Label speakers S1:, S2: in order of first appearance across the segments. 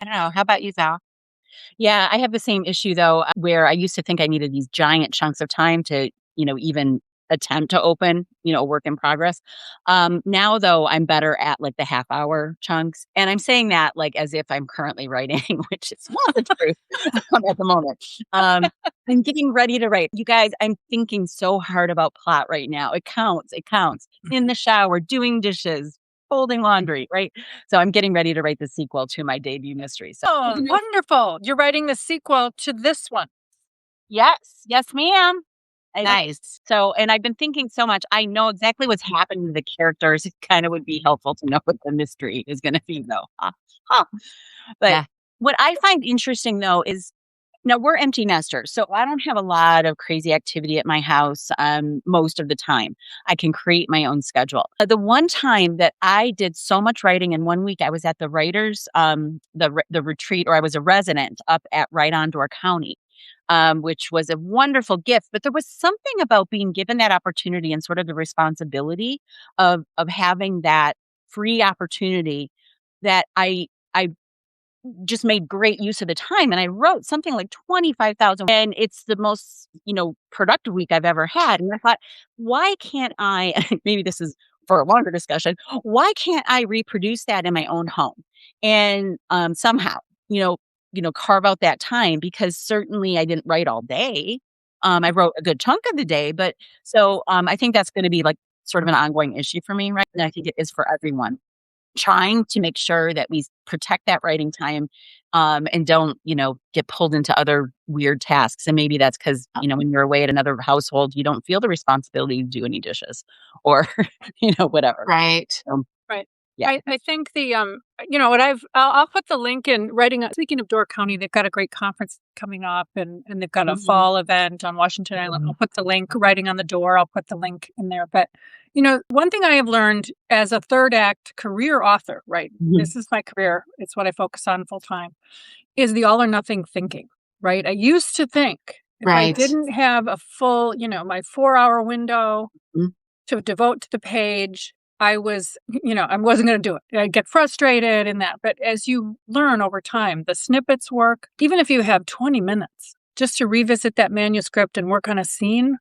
S1: I don't know. How about you, Val?
S2: Yeah, I have the same issue though, where I used to think I needed these giant chunks of time to, even attempt to open, a work in progress. Now though, I'm better at like the half hour chunks. And I'm saying that like as if I'm currently writing, which is not the truth at the moment. I'm getting ready to write. You guys, I'm thinking so hard about plot right now. It counts. It counts. In the shower, doing dishes, folding laundry, right? So I'm getting ready to write the sequel to my debut mystery. So
S1: Oh, wonderful. You're writing the sequel to this one.
S2: yes, yes, ma'am. I know.
S1: Nice.
S2: So, and I've been thinking so much. I know exactly what's happening to the characters. It kind of would be helpful to know what the mystery is going to be, though. Huh. But
S1: Yeah.
S2: what I find interesting, though, is now we're empty nesters, so I don't have a lot of crazy activity at my house most of the time. I can create my own schedule. The one time that I did so much writing in one week, I was at the writers, the retreat, or I was a resident up at Right On Door County, which was a wonderful gift. But there was something about being given that opportunity and sort of the responsibility of having that free opportunity that I just made great use of the time. And I wrote something like 25,000, and it's the most, productive week I've ever had. And I thought, why can't I, maybe this is for a longer discussion, why can't I reproduce that in my own home? And somehow, you know, carve out that time, because certainly I didn't write all day. I wrote a good chunk of the day, but so I think that's going to be like sort of an ongoing issue for me, right? And I think it is for everyone, trying to make sure that we protect that writing time, and don't, get pulled into other weird tasks. And maybe that's because, when you're away at another household, you don't feel the responsibility to do any dishes or, whatever.
S1: Right.
S3: Right.
S2: Yeah.
S3: I think what I'll put the link in writing. Speaking of Door County, they've got a great conference coming up, and they've got a
S2: Mhm.
S3: fall event on Washington Island. I'll put the link. Writing on the Door, I'll put the link in there. But one thing I have learned as a third act career author, right?
S2: Mhm.
S3: This is my career. It's what I focus on full time. Is the all or nothing thinking, right? I used to think if I
S1: Right.
S3: didn't have a full, my 4-hour window
S2: Mhm.
S3: to devote to the page, I wasn't going to do it. I'd get frustrated in that. But as you learn over time, the snippets work. Even if you have 20 minutes just to revisit that manuscript and work on a scene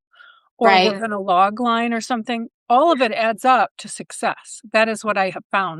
S3: or
S1: Right.
S3: work on a log line or something, all of it adds up to success. That is what I have found.